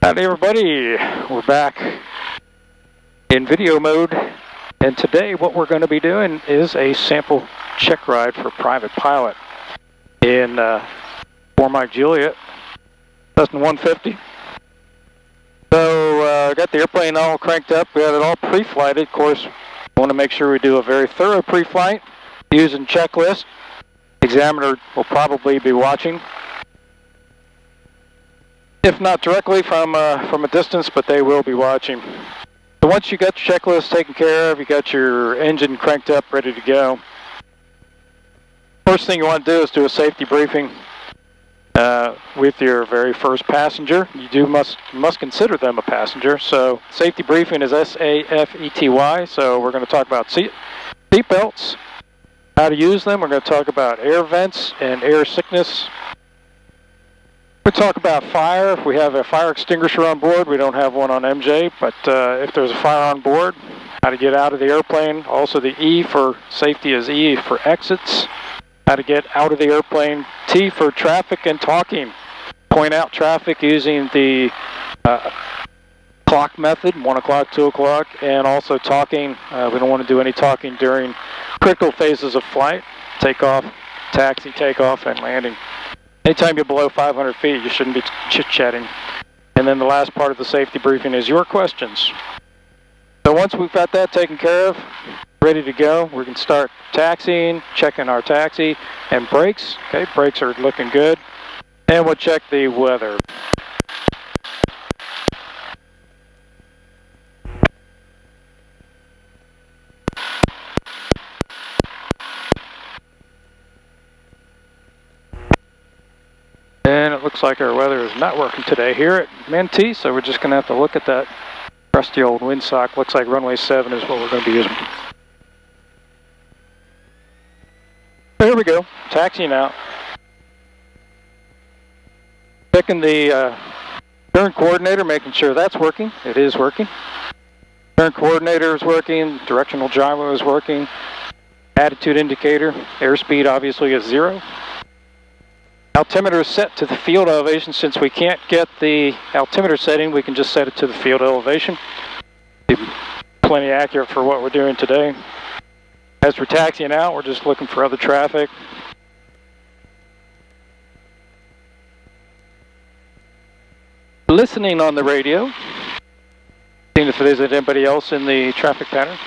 Howdy everybody, we're back in video mode, and today what we're going to be doing is a sample check ride for Private Pilot in 4 Mike Juliet, Cessna 150. So got the airplane all cranked up, we got it all pre-flighted. Of course, we want to make sure we do a very thorough pre-flight using checklist. Examiner will probably be watching, if not directly from a distance, but they will be watching. So once you got your checklist taken care of, you got your engine cranked up, ready to go. First thing you want to do is do a safety briefing with your very first passenger. You must consider them a passenger. So safety briefing is SAFETY. So we're going to talk about seat belts, how to use them. We're going to talk about air vents and air sickness. We'll talk about fire. If we have a fire extinguisher on board, we don't have one on MJ, but if there's a fire on board, how to get out of the airplane. Also the E for safety is E for exits. How to get out of the airplane. T for traffic and talking. Point out traffic using the clock method, 1 o'clock, 2 o'clock, and also talking. We don't want to do any talking during critical phases of flight. Takeoff, taxi, takeoff, and landing. Anytime you're below 500 feet, you shouldn't be chit-chatting. And then the last part of the safety briefing is your questions. So once we've got that taken care of, ready to go, we can start taxiing, checking our taxi, and brakes. Okay, brakes are looking good. And we'll check the weather. And it looks like our weather is not working today here at Mentee, so we're just going to have to look at that rusty old windsock. Looks like runway 7 is what we're going to be using. There we go, taxiing out. Checking the turn coordinator, making sure that's working. It is working. Turn coordinator is working, directional gyro is working, attitude indicator, airspeed obviously is 0. Altimeter is set to the field elevation. Since we can't get the altimeter setting, we can just set it to the field elevation. Be plenty accurate for what we're doing today. As we're taxiing out, we're just looking for other traffic. Listening on the radio, seeing if there's anybody else in the traffic pattern.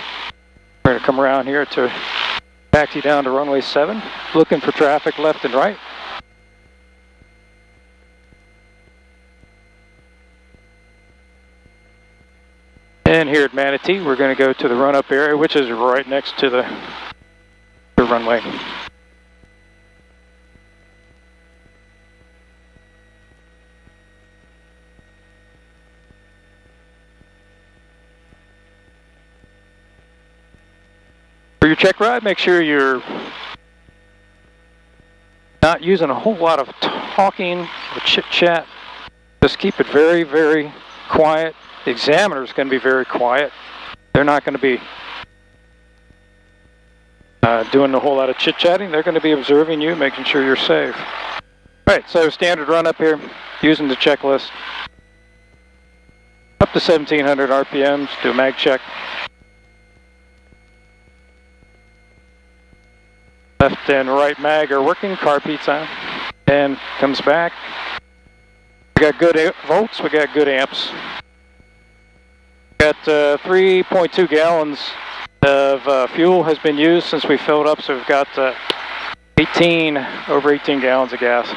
We're going to come around here to taxi down to runway 7, looking for traffic left and right. And here at Manatee, we're going to go to the run-up area, which is right next to the runway. For your check ride, make sure you're not using a whole lot of talking or chit-chat. Just keep it very, very quiet. The examiner is going to be very quiet. They're not going to be doing a whole lot of chit-chatting. They're going to be observing you, making sure you're safe. All right, so standard run up here, using the checklist. Up to 1700 RPMs, do a mag check. Left and right mag are working, car beats on, and comes back. We got good volts, we got good amps. Got 3.2 gallons of fuel has been used since we filled up, so we've got over 18 gallons of gas.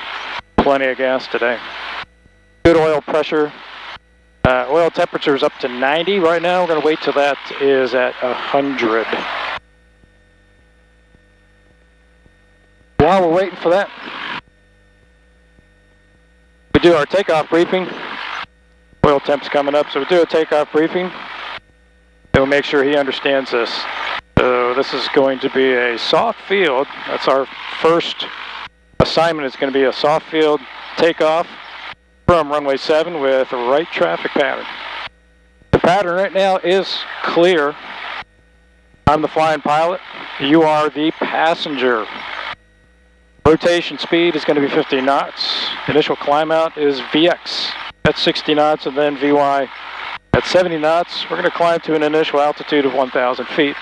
Plenty of gas today. Good oil pressure. Oil temperature is up to 90 right now. We're going to wait till that is at 100. While we're waiting for that, we do our takeoff briefing. Oil temp's coming up, so we do a takeoff briefing. And we'll make sure he understands this. So this is going to be a soft field. That's our first assignment. It's going to be a soft field takeoff from runway 7 with a right traffic pattern. The pattern right now is clear. I'm the flying pilot. You are the passenger. Rotation speed is going to be 50 knots. Initial climb out is VX. at 60 knots and then VY at 70 knots. We're going to climb to an initial altitude of 1,000 feet.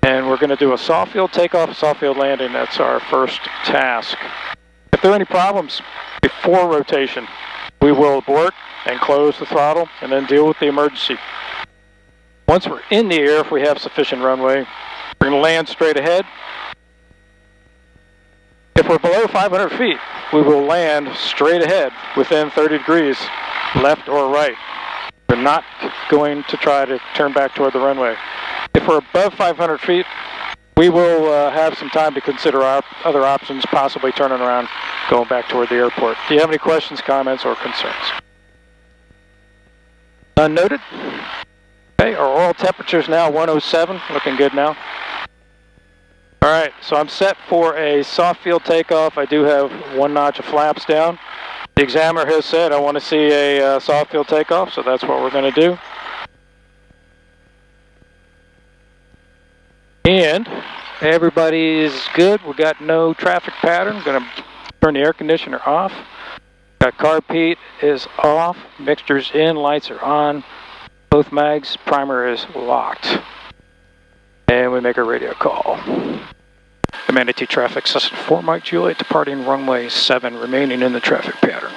And we're going to do a soft field takeoff, soft field landing. That's our first task. If there are any problems before rotation, we will abort and close the throttle and then deal with the emergency. Once we're in the air, if we have sufficient runway, we're going to land straight ahead. If we're below 500 feet, we will land straight ahead within 30 degrees, left or right. We're not going to try to turn back toward the runway. If we're above 500 feet, we will have some time to consider our other options, possibly turning around, going back toward the airport. Do you have any questions, comments, or concerns? None noted. Okay, our oil temperature is now 107, looking good now. All right, so I'm set for a soft field takeoff. I do have one notch of flaps down. The examiner has said I want to see a soft field takeoff, so that's what we're going to do. And everybody's good. We got no traffic pattern. Going to turn the air conditioner off. Got carb heat is off. Mixture's in. Lights are on. Both mags. Primer is locked. And we make a radio call. Command AT traffic, Cessna 4 Mike Juliet, departing runway 7, remaining in the traffic pattern.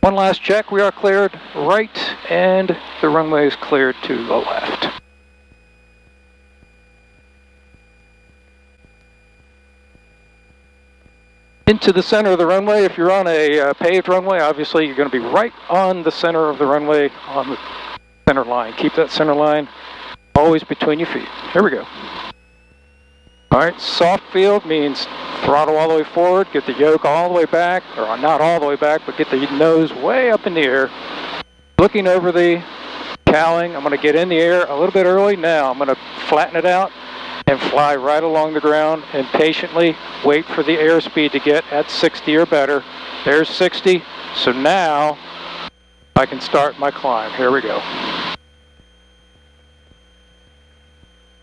One last check. We are cleared right, and the runway is cleared to the left. Into the center of the runway. If you're on a paved runway, obviously you're going to be right on the center of the runway, on the center line. Keep that center line always between your feet. Here we go. All right, soft field means throttle all the way forward, get the yoke all the way back, or not all the way back, but get the nose way up in the air. Looking over the cowling, I'm going to get in the air a little bit early. Now I'm going to flatten it out and fly right along the ground and patiently wait for the airspeed to get at 60 or better. There's 60, so now I can start my climb. Here we go.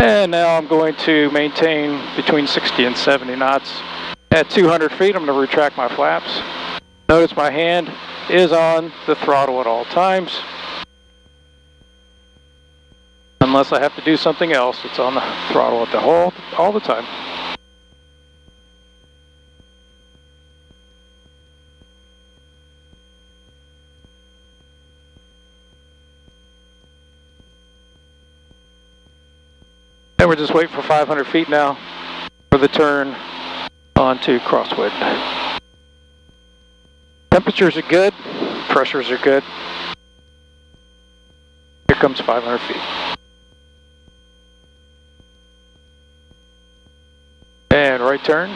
And now I'm going to maintain between 60 and 70 knots. At 200 feet, I'm going to retract my flaps. Notice my hand is on the throttle at all times. Unless I have to do something else, it's on the throttle at the all the time. And we're just waiting for 500 feet now for the turn onto crosswind. Temperatures are good, pressures are good. Here comes 500 feet. And right turn.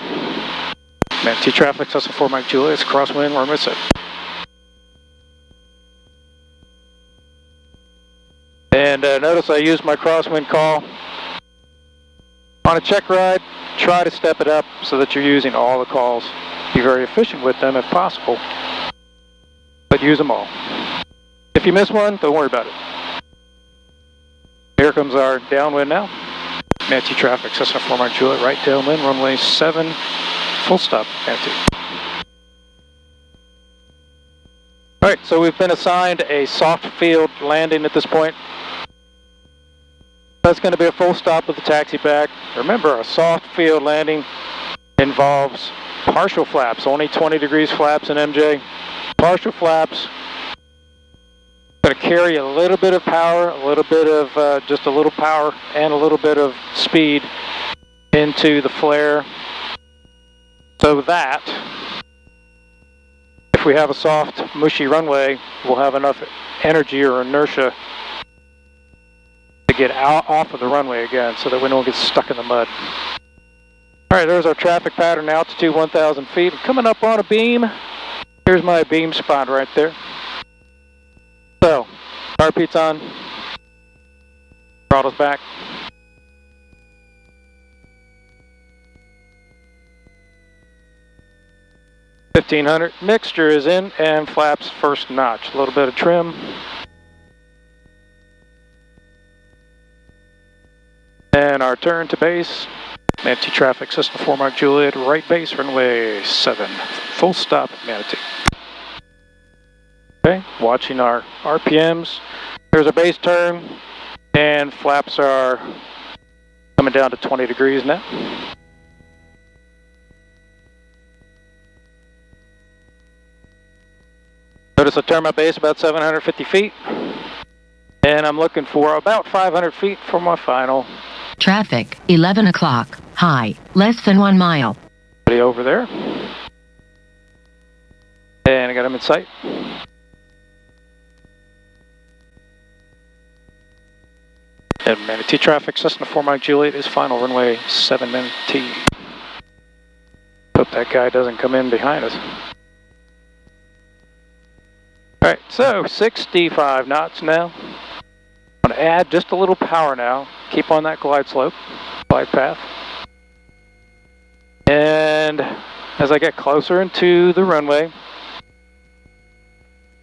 Command AT traffic, Cessna 4 Mike Juliet, it's crosswind, runway 7. And notice I used my crosswind call. On a check ride, try to step it up so that you're using all the calls. Be very efficient with them if possible, but use them all. If you miss one, don't worry about it. Here comes our downwind now. Command AT traffic, Cessna 4 Mike Juliet, right downwind, runway 7, full stop, Command AT. All right, so we've been assigned a soft field landing at this point. That's going to be a full stop with the taxi back. Remember, a soft field landing involves partial flaps, only 20 degrees flaps in MJ. Partial flaps, going to carry a little bit of power, a little bit of, just a little power and a little bit of speed into the flare, so that if we have a soft, mushy runway, we'll have enough energy or inertia to get out off of the runway again so that we don't get stuck in the mud. All right, there's our traffic pattern, altitude 1,000 feet. Coming up on a beam. Here's my beam spot right there. So, RP's on, throttle's back. $1,500. Mixture is in and flaps first notch. A little bit of trim. And our turn to base, Manatee traffic, Cessna 4 Mike Juliet, right base, runway 7. Full stop, Manatee. Okay, watching our RPMs. There's a base turn, and flaps are coming down to 20 degrees now. Notice I turn my base about 750 feet, and I'm looking for about 500 feet for my final. Traffic, 11 o'clock, high, less than 1 mile. Over there. And I got him in sight. And Manatee traffic, Cessna 4 Mike Juliet is final, runway 7 Manatee. Hope that guy doesn't come in behind us. Alright, so 65 knots now. I'm going to add just a little power now. Keep on that glide slope, glide path. And as I get closer into the runway, I'm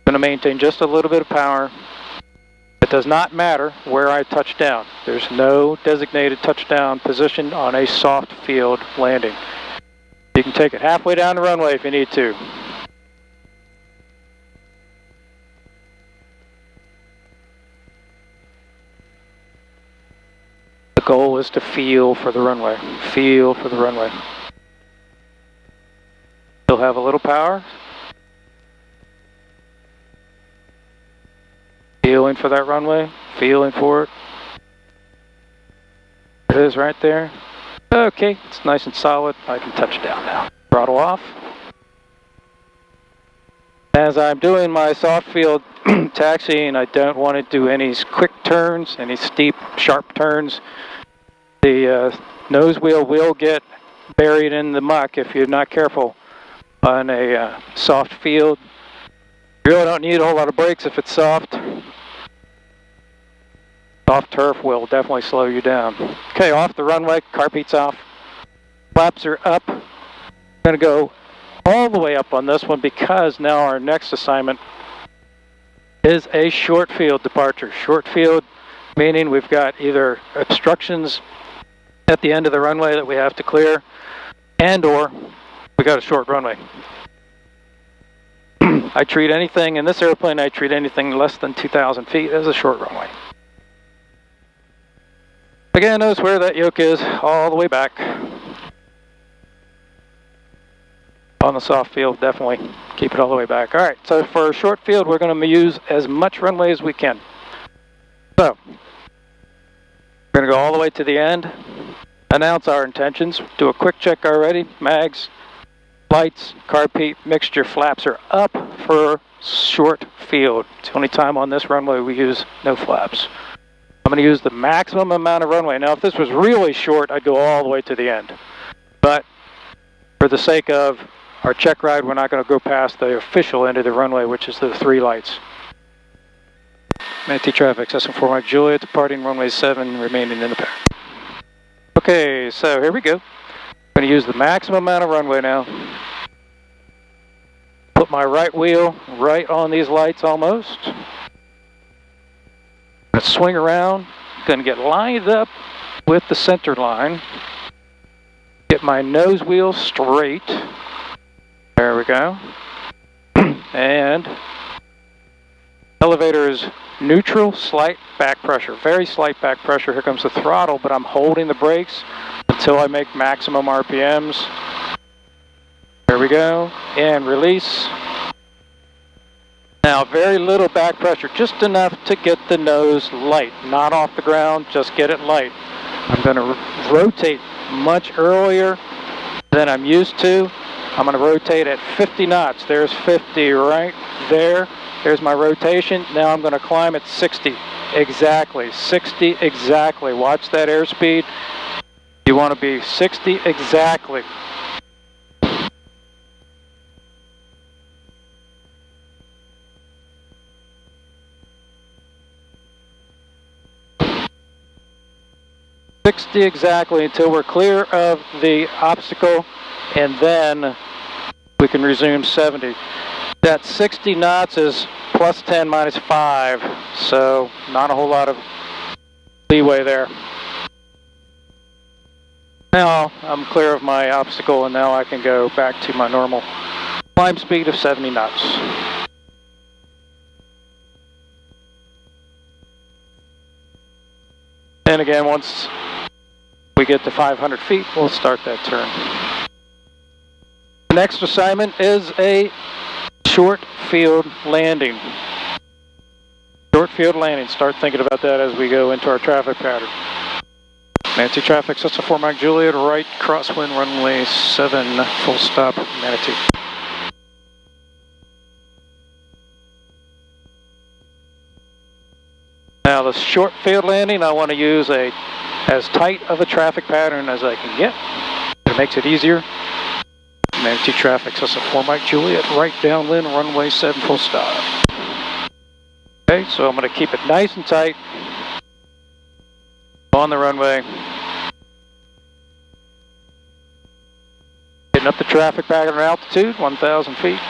going to maintain just a little bit of power. It does not matter where I touch down. There's no designated touchdown position on a soft field landing. You can take it halfway down the runway if you need to. The goal is to feel for the runway. Feel for the runway. Still have a little power. Feeling for that runway. Feeling for it. It is right there. Okay, it's nice and solid. I can touch down now. Throttle off. As I'm doing my soft field taxiing, I don't want to do any quick turns, any steep, sharp turns. The nose wheel will get buried in the muck if you're not careful on a soft field. You really don't need a whole lot of brakes if it's soft. Soft turf will definitely slow you down. Okay, off the runway, carpeet's off. Flaps are up. I'm going to go all the way up on this one because now our next assignment is a short field departure. Short field meaning we've got either obstructions at the end of the runway that we have to clear, and or we got a short runway. I treat anything in this airplane, I treat anything less than 2,000 feet as a short runway. Again, notice where that yoke is, all the way back. On the soft field, definitely keep it all the way back. All right, so for a short field, we're going to use as much runway as we can. So, we're going to go all the way to the end, announce our intentions, do a quick check already, mags, lights, carpeet, mixture, flaps are up for short field. It's the only time on this runway we use no flaps. I'm going to use the maximum amount of runway. Now, if this was really short, I'd go all the way to the end. But for the sake of our check ride, we're not going to go past the official end of the runway, which is the 3 lights. Manatee traffic, Cessna 4 Mike Juliet, departing runway 7, remaining in the path. Okay, so here we go. I'm going to use the maximum amount of runway now. Put my right wheel right on these lights almost. Let's swing around. Going to get lined up with the center line. Get my nose wheel straight. There we go. And elevator is neutral, slight back pressure. Very slight back pressure. Here comes the throttle, but I'm holding the brakes until I make maximum RPMs. There we go. And release. Now, very little back pressure, just enough to get the nose light. Not off the ground, just get it light. I'm going to rotate much earlier than I'm used to. I'm going to rotate at 50 knots. There's 50 right there. There's my rotation. Now I'm going to climb at 60. Exactly. 60 exactly. Watch that airspeed. You want to be 60 exactly. Exactly until we're clear of the obstacle, and then we can resume 70. That 60 knots is plus 10 minus 5, so not a whole lot of leeway there. Now I'm clear of my obstacle, and now I can go back to my normal climb speed of 70 knots. And again, once we get to 500 feet, we'll start that turn. The next assignment is a short field landing. Short field landing. Start thinking about that as we go into our traffic pattern. Manatee traffic, Cessna 4 Mike Juliet, right crosswind runway 7, full stop, Manatee. Now the short field landing, I want to use as tight of a traffic pattern as I can get. It makes it easier. Manatee traffic, Cessna 4 Mike Juliet, right downwind, runway 7, full stop. Okay, so I'm going to keep it nice and tight on the runway. Getting up the traffic pattern altitude, 1,000 feet.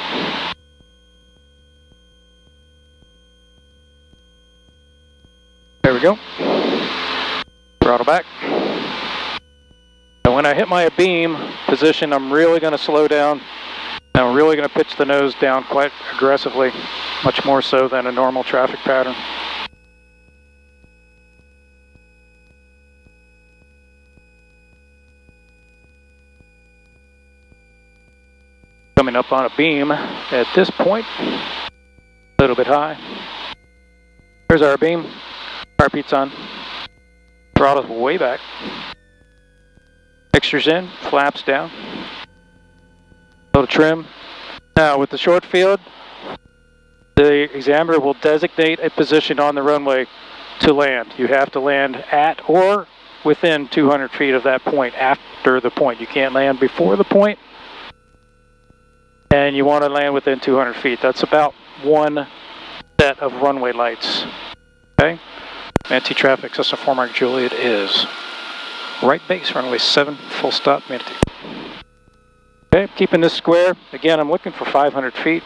There we go. Throttle back. And when I hit my beam position, I'm really going to slow down. And I'm really going to pitch the nose down quite aggressively, much more so than a normal traffic pattern. Coming up on a beam at this point, a little bit high. There's our beam. Carpeet's on. Throttle's way back. Fixtures in, flaps down. A little trim. Now with the short field, the examiner will designate a position on the runway to land. You have to land at or within 200 feet of that point after the point. You can't land before the point. And you want to land within 200 feet. That's about one set of runway lights. Okay? Manatee traffic, Cessna 4 Mike Juliet is right base, runway 7, full stop, Manatee. Okay, keeping this square. Again, I'm looking for 500 feet.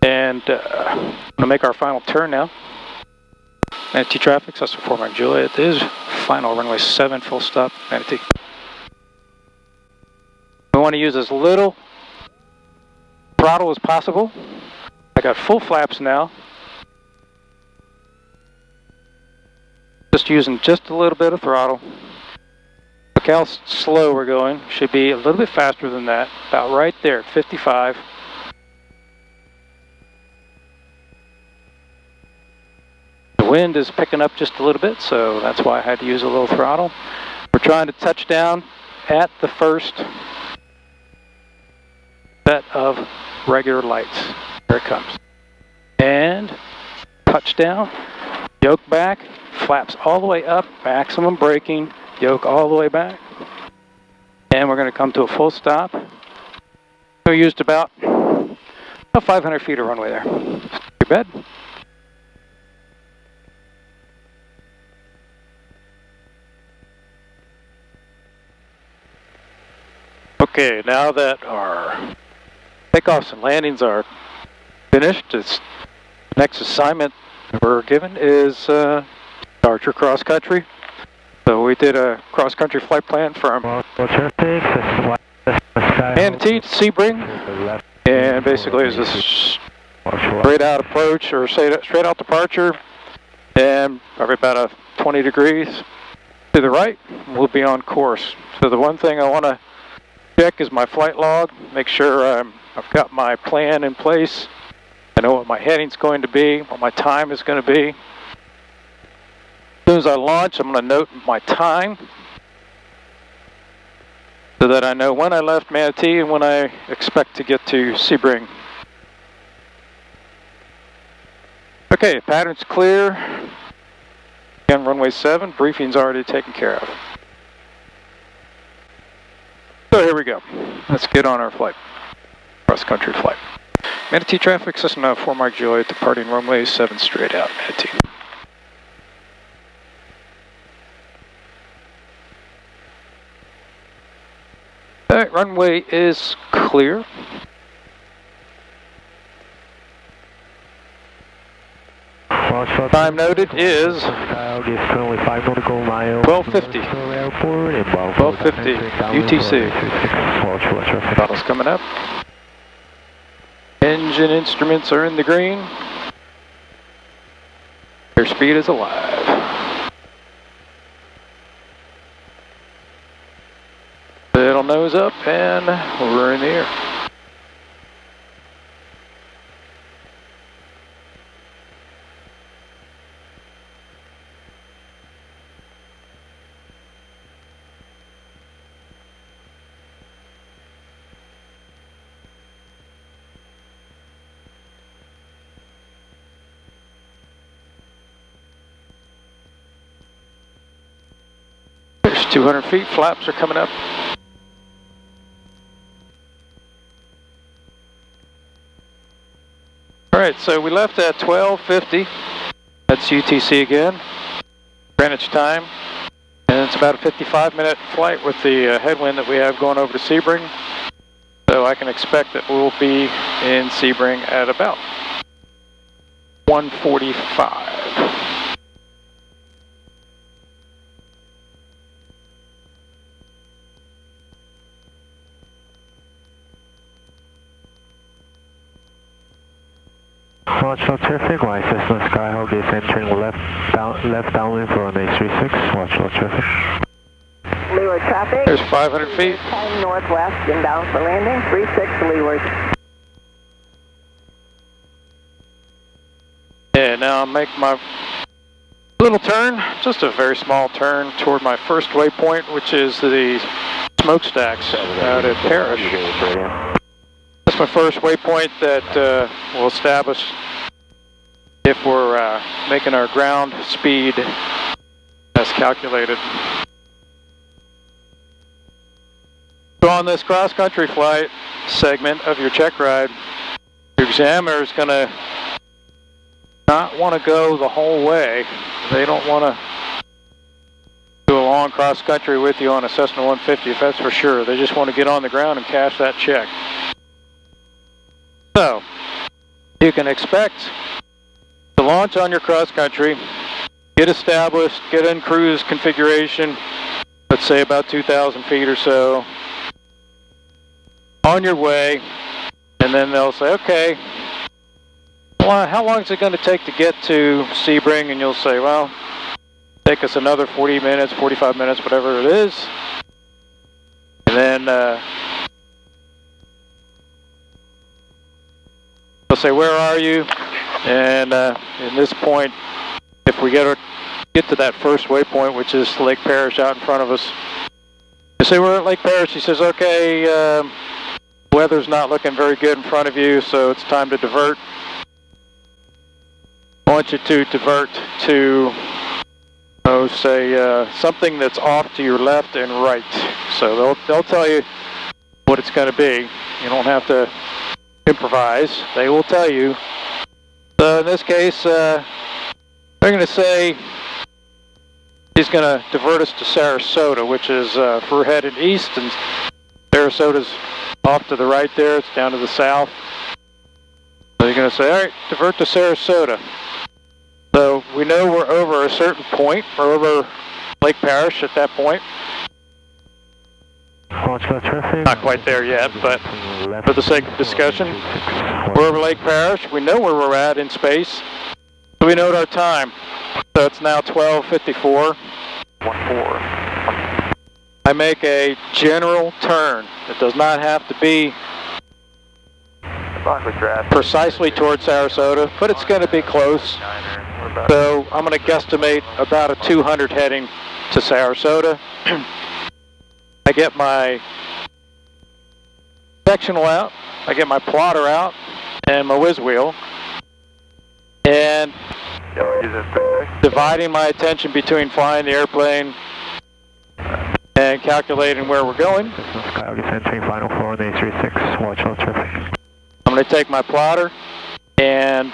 And I'm going to make our final turn now. Manatee traffic, Cessna 4 Mike Juliet is final, runway 7, full stop, Manatee. We want to use as little throttle as possible. I got full flaps now. Just using just a little bit of throttle. Look how slow we're going. Should be a little bit faster than that. About right there, 55. The wind is picking up just a little bit, so that's why I had to use a little throttle. We're trying to touch down at the first set of regular lights. Here it comes. And touchdown, yoke back, flaps all the way up, maximum braking, yoke all the way back. And we're going to come to a full stop. We used about 500 feet of runway there. Too bad. Okay, now that our takeoffs and landings are finished, this next assignment we're given is departure cross country. So we did a cross country flight plan from Manatee to Sebring, and basically it's this straight out approach or straight out departure, and probably about a 20 degrees to the right, we'll be on course. So the one thing I want to check is my flight log, make sure I've got my plan in place. I know what my heading's going to be, what my time is going to be. As soon as I launch, I'm going to note my time so that I know when I left Manatee and when I expect to get to Sebring. Okay, pattern's clear. Again, runway 7, briefing's already taken care of. So here we go. Let's get on our flight. Cross-country flight. Manatee traffic, Cessna 4 Mike Juliet, departing runway 7 straight out, Manatee. Alright, runway is clear. Time noted is 12:50. 12:50 UTC. Bottles coming up. Engine instruments are in the green. Airspeed is alive. Little nose up and we're in the air. There's 200 feet, flaps are coming up. Alright, so we left at 12:50, that's UTC again, Greenwich time, and it's about a 55-minute flight with the headwind that we have going over to Sebring, so I can expect that we'll be in Sebring at about 1:45. Watch out traffic, white Cessna Skyhawk is entering left downwind for runway 36. Watch out traffic. Leeward traffic. There's 500 feet. 10 northwest, inbound for landing, 36 leeward. Yeah, now I'll make my little turn, just a very small turn toward my first waypoint, which is the smokestacks out at Parrish. That's my first waypoint that will establish if we're making our ground speed as calculated. So on this cross-country flight segment of your check ride, your examiner is going to not want to go the whole way. They don't want to do a long cross-country with you on a Cessna 150, that's for sure. They just want to get on the ground and cash that check. So, you can expect to launch on your cross-country, get established, get in cruise configuration, let's say about 2,000 feet or so, on your way, and then they'll say, okay, well, how long is it going to take to get to Sebring? And you'll say, well, take us another 40 minutes, 45 minutes, whatever it is. And then they'll say, where are you? And in this point, if we get to that first waypoint, which is Lake Parrish out in front of us, you say, we're at Lake Parrish. He says, okay, weather's not looking very good in front of you, so it's time to divert. I want you to divert to, say, something that's off to your left and right. So they'll tell you what it's going to be. You don't have to improvise. They will tell you. So in this case, they're going to say he's going to divert us to Sarasota, which is, if we're headed east, and Sarasota's off to the right there, it's down to the south. So you're going to say, all right, divert to Sarasota. So we know we're over a certain point. We're over Lake Parrish at that point. Not quite there yet, but for the sake of discussion, we're over Lake Parrish. We know where we're at in space. So we note our time. So it's now 12:54. 14. I make a general turn. It does not have to be precisely towards Sarasota, but it's going to be close. So I'm going to guesstimate about a 200 heading to Sarasota. I get my sectional out, I get my plotter out, and my whiz wheel, and dividing my attention between flying the airplane and calculating where we're going. I'm going to take my plotter and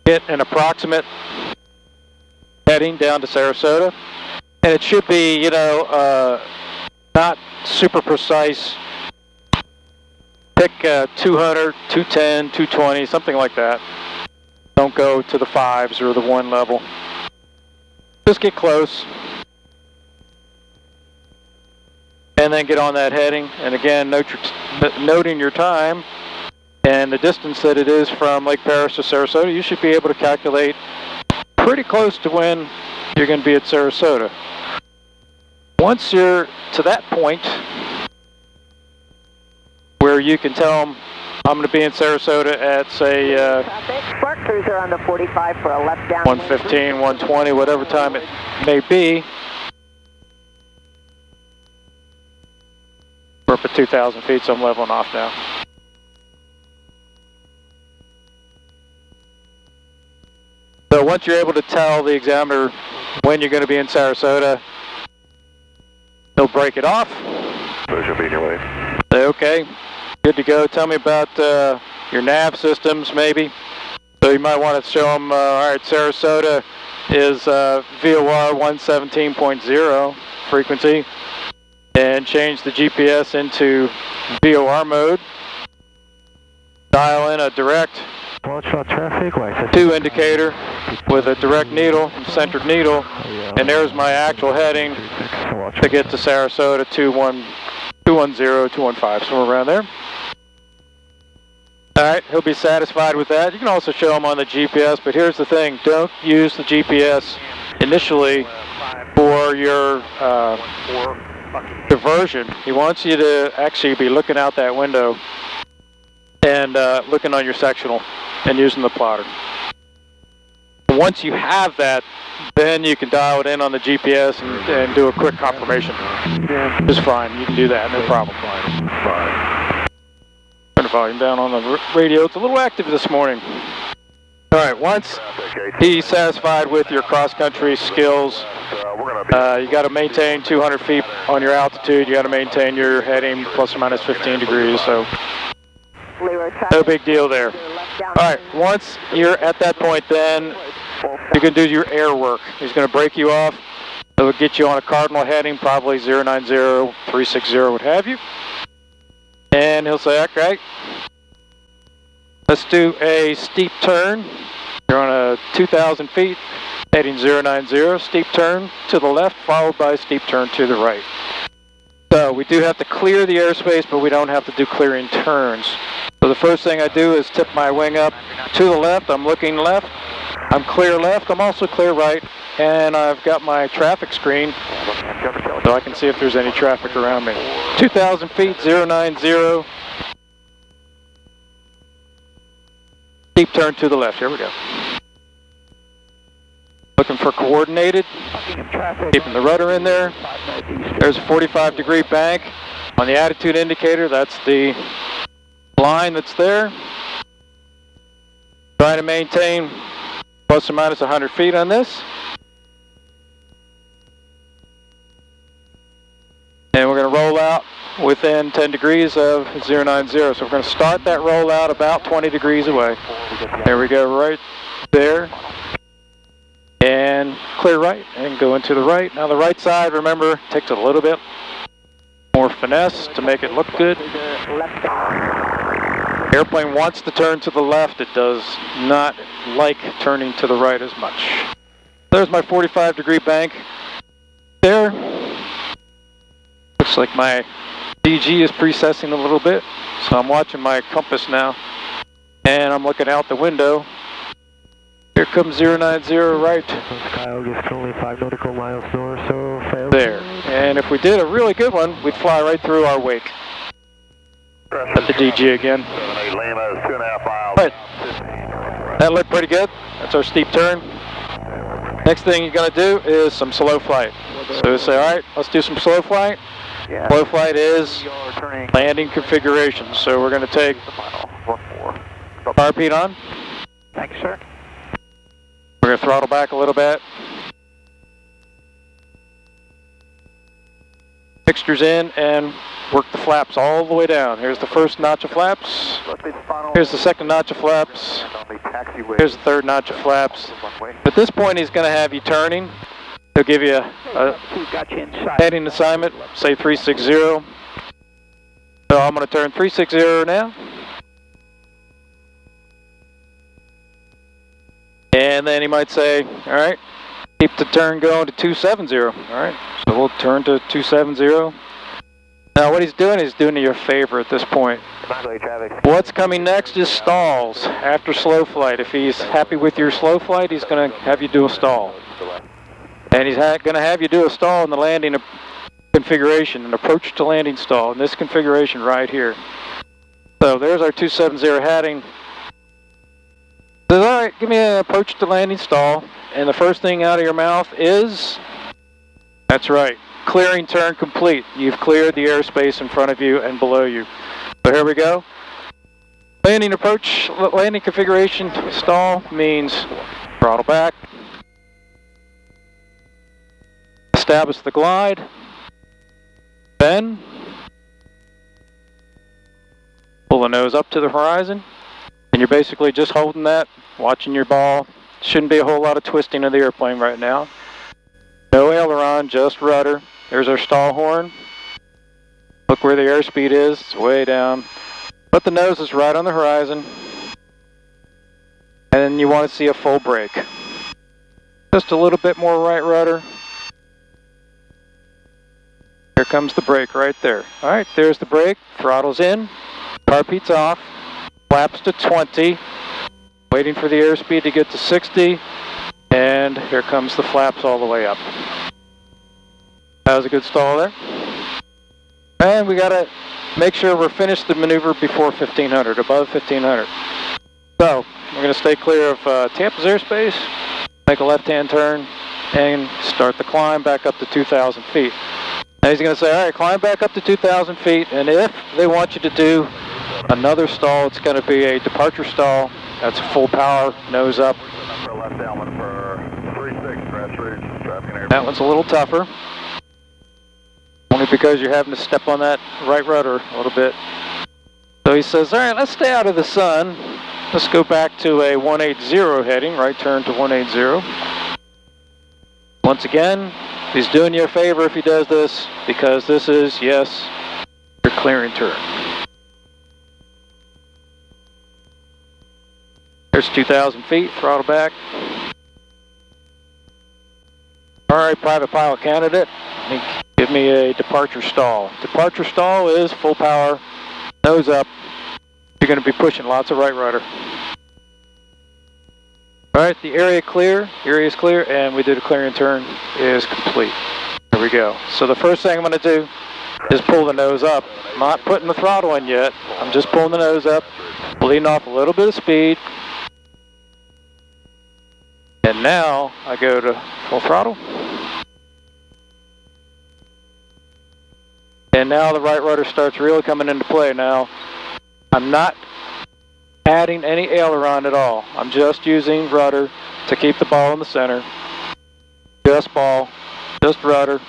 get an approximate heading down to Sarasota. And it should be, not super precise. Pick 200, 210, 220, something like that. Don't go to the 5s or the 1 level. Just get close. And then get on that heading. And again, noting your time and the distance that it is from Lake Paris to Sarasota, you should be able to calculate pretty close to when you're going to be at Sarasota. Once you're to that point where you can tell them, I'm going to be in Sarasota at, say, Spark Cruiser on the 45 for a left down. 1:15, 1:20, whatever time it may be. We're up at 2,000 feet, so I'm leveling off now. So once you're able to tell the examiner when you're going to be in Sarasota, he'll break it off. So she'll be in your way. Say, okay, good to go. Tell me about your nav systems, maybe. So you might want to show them, all right, Sarasota is VOR 117.0 frequency, and change the GPS into VOR mode. Dial in a direct Watch out traffic lights. 2 indicator with a direct needle, centered needle, and there's my actual heading to get to Sarasota 210, 215, somewhere around there. All right, he'll be satisfied with that. You can also show him on the GPS, but here's the thing. Don't use the GPS initially for your diversion. He wants you to actually be looking out that window and looking on your sectional and using the plotter. Once you have that, then you can dial it in on the GPS and do a quick confirmation. It's fine. You can do that, no problem. Turn the volume down on the radio. It's a little active this morning. All right, once he's satisfied with your cross-country skills, you got to maintain 200 feet on your altitude. You got to maintain your heading plus or minus 15 degrees. So no big deal there. All right, once you're at that point, then you can do your air work. He's going to break you off. It'll get you on a cardinal heading, probably 090, 360, what have you. And he'll say, okay, let's do a steep turn. You're on a 2,000 feet, heading 090, steep turn to the left, followed by a steep turn to the right. So we do have to clear the airspace, but we don't have to do clearing turns. So the first thing I do is tip my wing up to the left. I'm looking left. I'm clear left. I'm also clear right. And I've got my traffic screen so I can see if there's any traffic around me. 2,000 feet, 090. Steep turn to the left. Here we go. Looking for coordinated. Keeping the rudder in there. There's a 45-degree bank. On the attitude indicator, that's the line that's there. Trying to maintain plus or minus 100 feet on this. And we're going to roll out within 10 degrees of 090. So we're going to start that roll out about 20 degrees away. There we go, right there. And clear right and go into the right. Now the right side, remember, takes a little bit more finesse to make it look good. Airplane wants to turn to the left. It does not like turning to the right as much. There's my 45-degree bank there. Looks like my DG is precessing a little bit, so I'm watching my compass now, and I'm looking out the window. Here comes 090 right. Kyle gets only 5 nautical miles north, so fail. There. And if we did a really good one, we'd fly right through our wake. At the DG again. Right. That looked pretty good. That's our steep turn. Next thing you're going to do is some slow flight. So we say, all right, let's do some slow flight. Slow flight is landing configuration. So we're going to take RP on. Thanks, sir. We're going to throttle back a little bit. Fixtures in and work the flaps all the way down. Here's the first notch of flaps. Here's the second notch of flaps. Here's the third notch of flaps. At this point, he's going to have you turning. He'll give you a heading assignment, say 360. So I'm going to turn 360 now. And then he might say, all right, keep the turn going to 270. All right, so we'll turn to 270. Now what he's doing you a favor at this point. What's coming next is stalls after slow flight. If he's happy with your slow flight, he's going to have you do a stall. And he's going to have you do a stall in the landing configuration, an approach to landing stall, in this configuration right here. So there's our 270 heading. Says, all right, give me an approach to landing stall. And the first thing out of your mouth is, that's right, clearing turn complete. You've cleared the airspace in front of you and below you. So here we go. Landing approach, landing configuration stall means throttle back. Establish the glide. Then pull the nose up to the horizon. And you're basically just holding that, watching your ball. Shouldn't be a whole lot of twisting of the airplane right now. No aileron, just rudder. There's our stall horn. Look where the airspeed is, it's way down. But the nose is right on the horizon. And you want to see a full brake. Just a little bit more right rudder. Here comes the brake right there. All right, there's the brake, throttle's in, carpeet's off, flaps to 20, waiting for the airspeed to get to 60, and here comes the flaps all the way up. That was a good stall there. And we gotta make sure we're finished the maneuver before 1500, above 1500. So, we're gonna stay clear of Tampa's airspace, make a left-hand turn, and start the climb back up to 2,000 feet. Now he's gonna say, all right, climb back up to 2,000 feet, and if they want you to do another stall, it's gonna be a departure stall. That's full power, nose up. That one's a little tougher. Only because you're having to step on that right rudder a little bit. So he says, all right, let's stay out of the sun. Let's go back to a 180 heading, right turn to 180. Once again, he's doing you a favor if he does this, because this is, yes, your clearing turn. There's 2,000 feet, throttle back. All right, private pilot candidate, give me a departure stall. Departure stall is full power, nose up. You're going to be pushing lots of right rudder. All right, the area is clear, and we did a clearing turn, is complete. There we go. So the first thing I'm going to do is pull the nose up. I'm not putting the throttle in yet. I'm just pulling the nose up, bleeding off a little bit of speed. And now I go to full throttle. And now the right rudder starts really coming into play. Now, I'm not adding any aileron at all. I'm just using rudder to keep the ball in the center. Just ball, just rudder.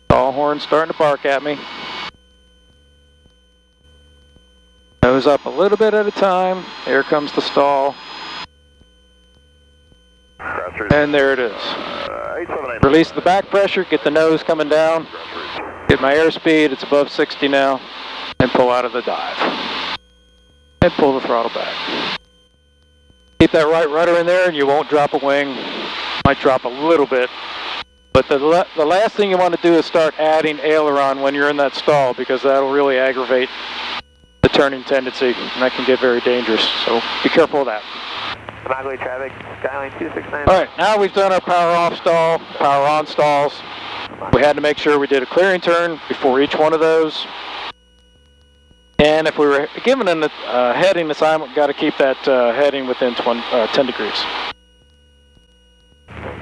Stall horn starting to bark at me. Nose up a little bit at a time. Here comes the stall. And there it is. Release the back pressure, get the nose coming down, get my airspeed, it's above 60 now, and pull out of the dive. And pull the throttle back. Keep that right rudder in there and you won't drop a wing. Might drop a little bit. But the last thing you want to do is start adding aileron when you're in that stall, because that'll really aggravate the turning tendency, and that can get very dangerous. So be careful of that. Magway traffic, Skyline 269. All right, now we've done our power off stall, power on stalls. We had to make sure we did a clearing turn before each one of those. And if we were given a heading assignment, we've got to keep that heading within 10 degrees.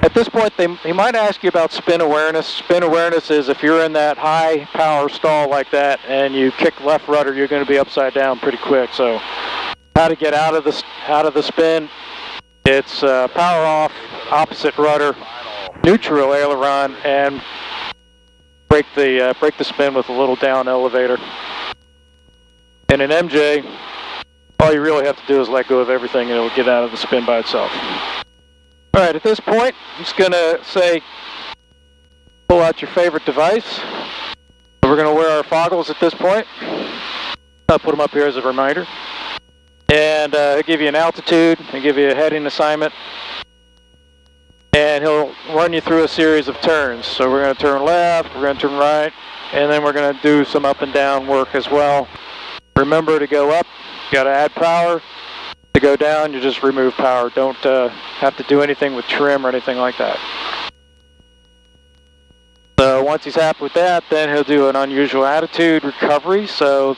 At this point, he might ask you about spin awareness. Spin awareness is if you're in that high power stall like that and you kick left rudder, you're going to be upside down pretty quick. So how to get out of the spin? It's power off, opposite rudder, neutral aileron, and break the spin with a little down elevator. And in MJ, all you really have to do is let go of everything and it'll get out of the spin by itself. All right, at this point, I'm just going to say, pull out your favorite device. So we're going to wear our foggles at this point. I'll put them up here as a reminder. And he'll give you an altitude, he'll give you a heading assignment, and he'll run you through a series of turns. So we're going to turn left, we're going to turn right, and then we're going to do some up and down work as well. Remember, to go up, you got to add power. To go down, you just remove power. Don't have to do anything with trim or anything like that. So once he's happy with that, then he'll do an unusual attitude recovery. So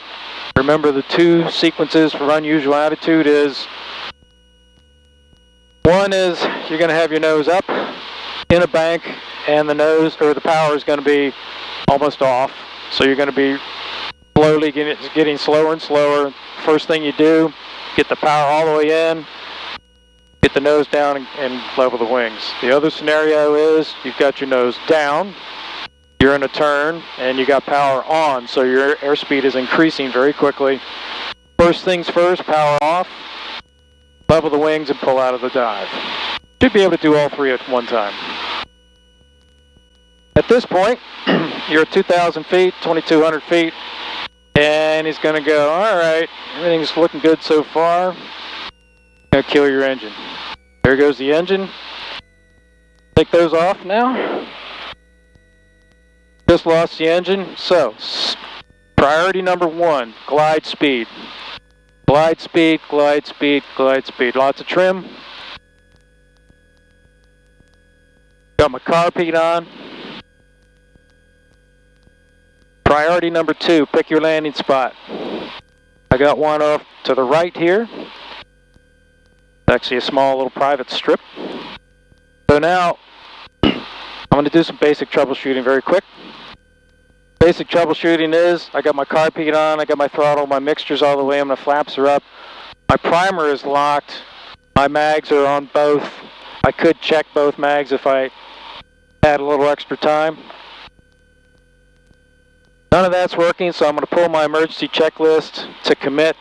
remember, the two sequences for unusual attitude is, one is you're going to have your nose up in a bank, and the nose, or the power, is going to be almost off. So you're going to be slowly getting slower and slower. First thing you do, get the power all the way in, get the nose down, and level the wings. The other scenario is you've got your nose down, you're in a turn, and you got power on, so your airspeed is increasing very quickly. First things first, power off, level the wings, and pull out of the dive. Should be able to do all three at one time. At this point, you're at 2,000 feet, 2,200 feet, and he's going to go, all right, everything's looking good so far. Going to kill your engine. There goes the engine. Take those off now. Just lost the engine. So, priority number one, glide speed. Glide speed, glide speed, glide speed. Lots of trim. Got my carb heat on. Priority number two, pick your landing spot. I got one off to the right here. It's actually a small little private strip. So now, I'm going to do some basic troubleshooting very quick. Basic troubleshooting is, I got my carb heat on, I got my throttle, my mixture's all the way, my flaps are up. My primer is locked, my mags are on both. I could check both mags if I had a little extra time. None of that's working, so I'm going to pull my emergency checklist to commit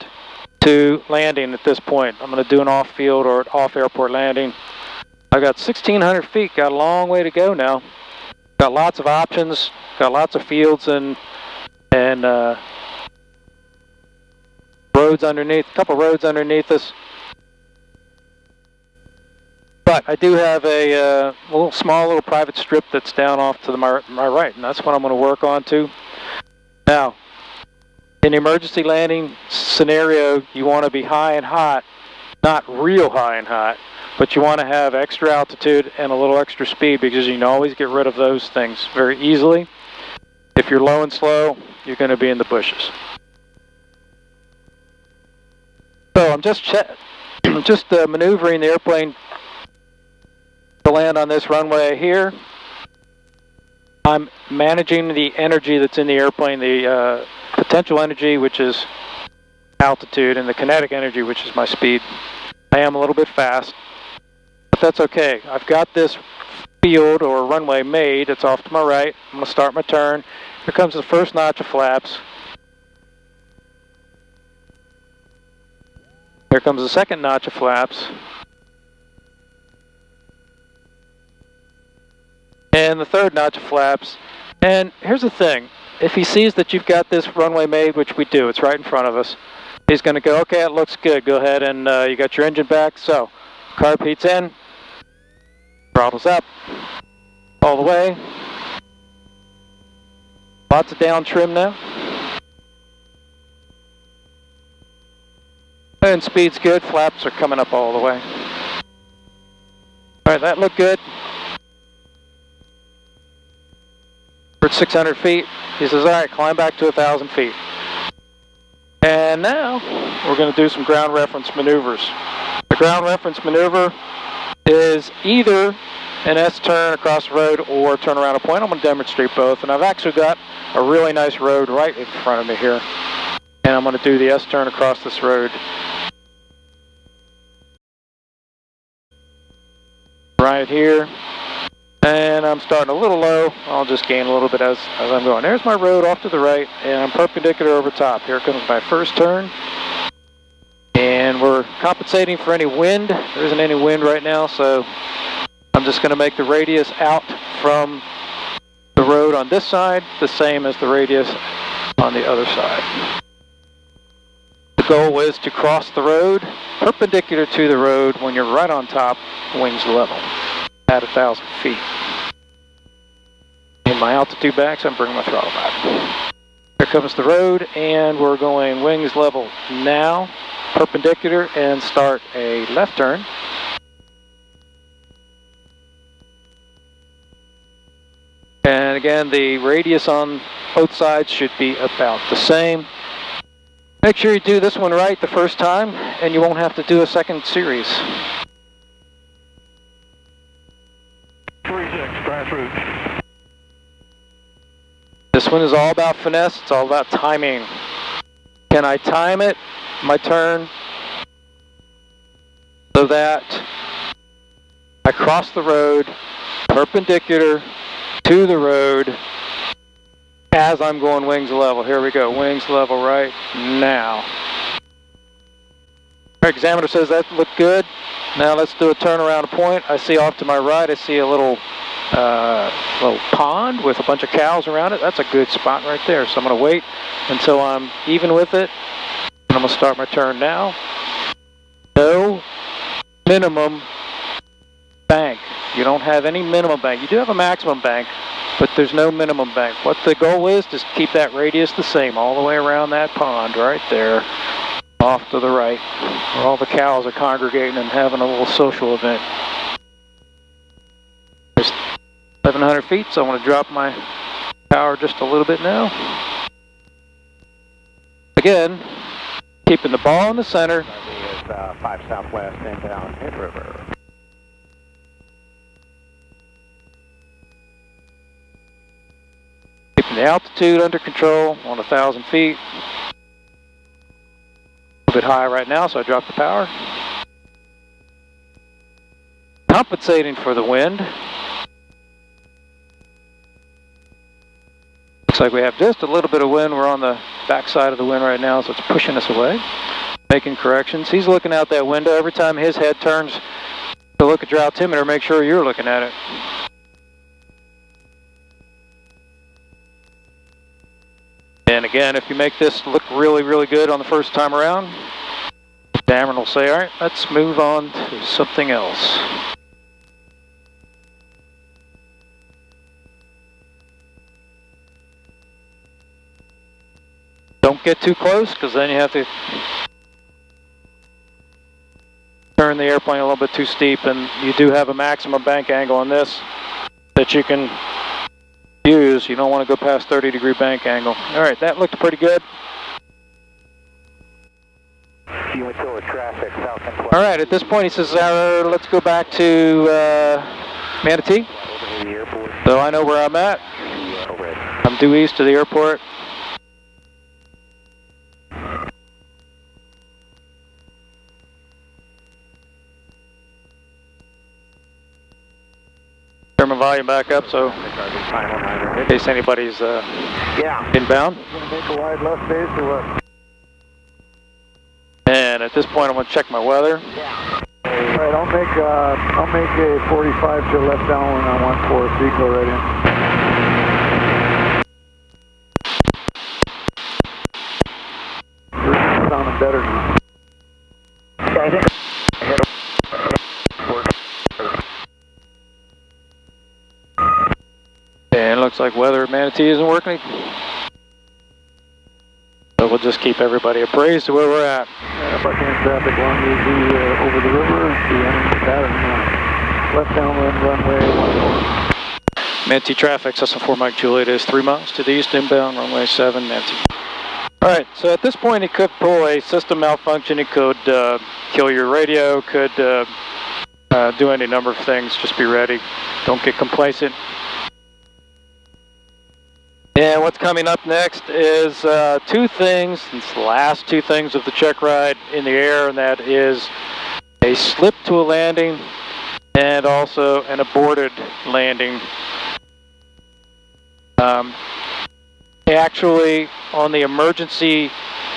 to landing at this point. I'm going to do an off-field or off-airport landing. I've got 1,600 feet, got a long way to go now. Got lots of options, got lots of fields and roads underneath, a couple roads underneath us. But I do have a small little private strip that's down off to my right, and that's what I'm going to work on too. Now, in the emergency landing scenario, you want to be high and hot, not real high and hot, but you want to have extra altitude and a little extra speed, because you can always get rid of those things very easily. If you're low and slow, you're going to be in the bushes. So I'm just maneuvering the airplane to land on this runway here. I'm managing the energy that's in the airplane, the potential energy, which is altitude, and the kinetic energy, which is my speed. I am a little bit fast, but that's okay. I've got this field or runway made. It's off to my right. I'm going to start my turn. Here comes the first notch of flaps. Here comes the second notch of flaps. And the third notch of flaps. And here's the thing. If he sees that you've got this runway made, which we do, it's right in front of us, he's going to go, okay, it looks good. Go ahead and you got your engine back. So, carb heat's in. Throttle's up. All the way. Lots of down trim now. And speed's good. Flaps are coming up all the way. Alright, that looked good. We're at 600 feet. He says, alright, climb back to 1,000 feet. And now, we're going to do some ground reference maneuvers. The ground reference maneuver is either an S-turn across the road or turn around a point. I'm going to demonstrate both. And I've actually got a really nice road right in front of me here. And I'm going to do the S-turn across this road. Right here. And I'm starting a little low. I'll just gain a little bit as I'm going. There's my road off to the right, and I'm perpendicular over top. Here comes my first turn. And we're compensating for any wind. There isn't any wind right now, so I'm just going to make the radius out from the road on this side the same as the radius on the other side. goal is to cross the road perpendicular to the road when you're right on top, wings level at 1,000 feet. In my altitude back, so I'm bringing my throttle back. Here comes the road, and we're going wings level now, perpendicular, and start a left turn. And again, the radius on both sides should be about the same. Make sure you do this one right the first time, and you won't have to do a second series. 36, grassroots. This one is all about finesse, it's all about timing. Can I time it, my turn, so that I cross the road perpendicular to the road as I'm going wings level. Here we go, wings level right now. Our examiner says that looked good. Now let's do a turn around a point. I see off to my right, I see a little pond with a bunch of cows around it. That's a good spot right there. So I'm going to wait until I'm even with it. And I'm going to start my turn now. No minimum bank. You don't have any minimum bank. You do have a maximum bank, but there's no minimum bank. What the goal is to keep that radius the same all the way around that pond right there off to the right, where all the cows are congregating and having a little social event. There's 1,100 feet, so I'm going to drop my power just a little bit now. Again, keeping the ball in the center. Is 5 southwest inbound Head River. Keeping the altitude under control on 1,000 feet. A bit high right now, so I dropped the power. Compensating for the wind. Looks like we have just a little bit of wind. We're on the back side of the wind right now, so it's pushing us away. Making corrections. He's looking out that window. Every time his head turns to look at your altimeter, make sure you're looking at it. And again, if you make this look really, really good on the first time around, Cameron will say, all right, let's move on to something else. Don't get too close, because then you have to turn the airplane a little bit too steep, and you do have a maximum bank angle on this that you can use. You don't want to go past 30-degree bank angle. All right, that looked pretty good. All right, at this point he says, let's go back to Manatee. So I know where I'm at. I'm due east to the airport. Turn my volume back up so in case anybody's inbound. Make a wide left base or what? And at this point I'm going to check my weather. All right, I'll make a 45 to left downwind on 14, so you go right in. You're sounding better now. And it looks like weather at Manatee isn't working. So we'll just keep everybody appraised to where we're at. Buckhand traffic along the over the river, the enemy pattern left downwind runway 14. Manatee traffic, Cessna 4 Mike Juliet is 3 miles to the east inbound, runway 7, Manatee. Alright, so at this point it could pull a system malfunction, it could kill your radio, could do any number of things. Just be ready, don't get complacent. And what's coming up next is two things, it's the last two things of the check ride in the air, and that is a slip to a landing and also an aborted landing. Actually, on the emergency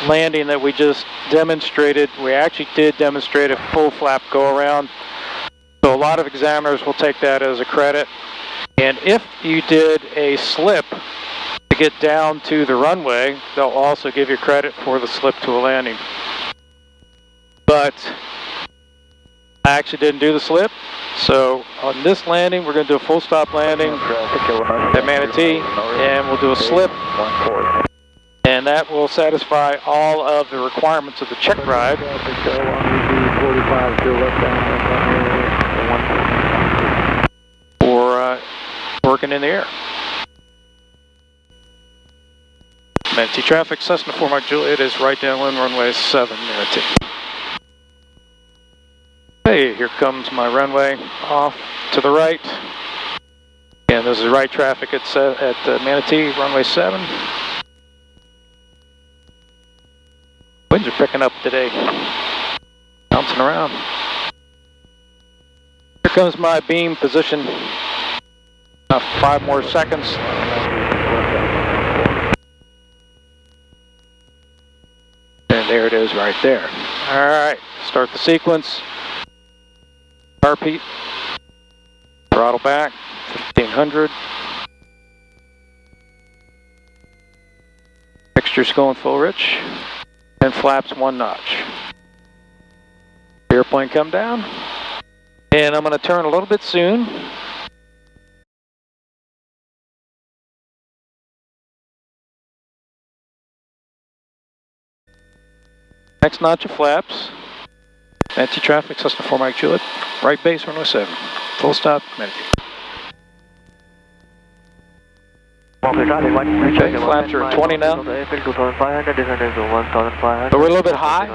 landing that we just demonstrated, we actually did demonstrate a full flap go around. So a lot of examiners will take that as a credit. And if you did a slip to get down to the runway, they'll also give you credit for the slip to a landing. but I actually didn't do the slip. So on this landing, we're going to do a full stop landing at Manatee, and we'll do a slip, and that will satisfy all of the requirements of the Checkride. For working in the air. Manatee traffic, Cessna 4 Mike Juliet is right downwind runway 7 Manatee. Hey, here comes my runway off to the right. And this is right traffic at Manatee, runway 7. Winds are picking up today, bouncing around. Here comes my beam position. 5 more seconds. And there it is right there. All right, start the sequence. Carpeat, throttle back, 1500. Mixture's going full rich. And flaps 1 notch. Airplane come down. And I'm going to turn a little bit soon. Next notch of flaps. Manatee traffic, Cessna 4 Mike Juliet, right base, runway 7. Full stop, Manatee. Okay, flaps are at 20 now. So we're a little bit high.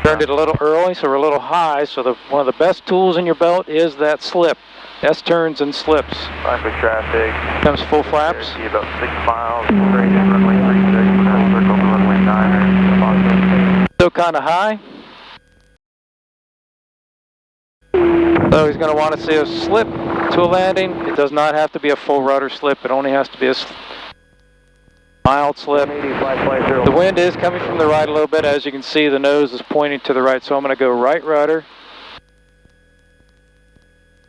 Turned it a little early, so we're a little high. So one of the best tools in your belt is that slip. S-turns and slips. Traffic traffic. Comes full flaps. About 6 miles. Straight in runway 36. Circle to runway 9. Still kind of high. So he's going to want to see a slip to a landing. It does not have to be a full rudder slip. It only has to be a mild slip. The wind is coming from the right a little bit. As you can see, the nose is pointing to the right. So I'm going to go right rudder.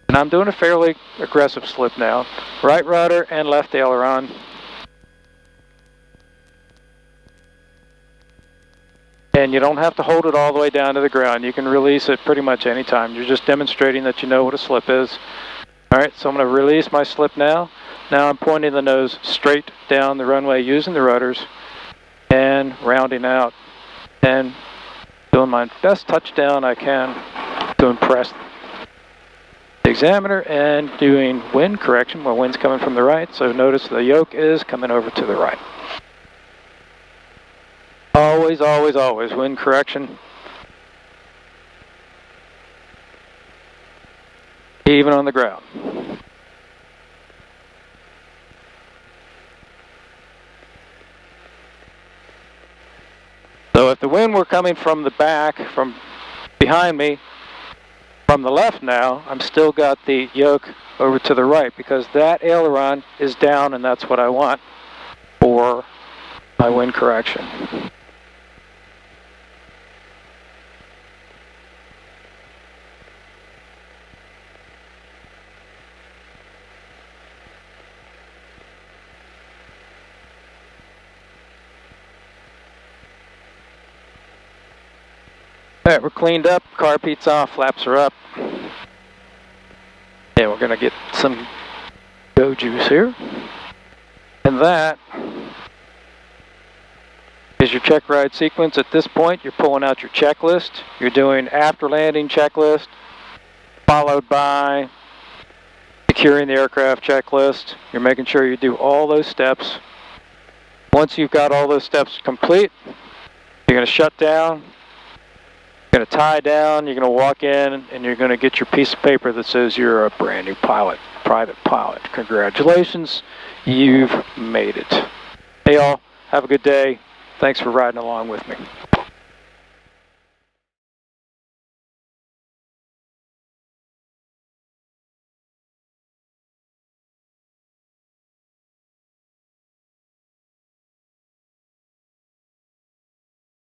And I'm doing a fairly aggressive slip now. Right rudder and left aileron. And you don't have to hold it all the way down to the ground. You can release it pretty much any time. You're just demonstrating that you know what a slip is. All right, so I'm going to release my slip now. Now I'm pointing the nose straight down the runway using the rudders and rounding out and doing my best touchdown I can to impress the examiner and doing wind correction where wind's coming from the right. So notice the yoke is coming over to the right. Always, always, always wind correction. Even on the ground. So if the wind were coming from the back, from behind me, from the left now, I'm still got the yoke over to the right because that aileron is down and that's what I want for my wind correction. Alright, we're cleaned up, carpeet's off, flaps are up. And we're going to get some go juice here. And that is your check ride sequence. At this point, you're pulling out your checklist. You're doing after landing checklist, followed by securing the aircraft checklist. You're making sure you do all those steps. Once you've got all those steps complete, you're going to shut down. You're going to tie down, you're going to walk in, and you're going to get your piece of paper that says you're a brand new pilot, private pilot. Congratulations, you've made it. Hey all, have a good day. Thanks for riding along with me.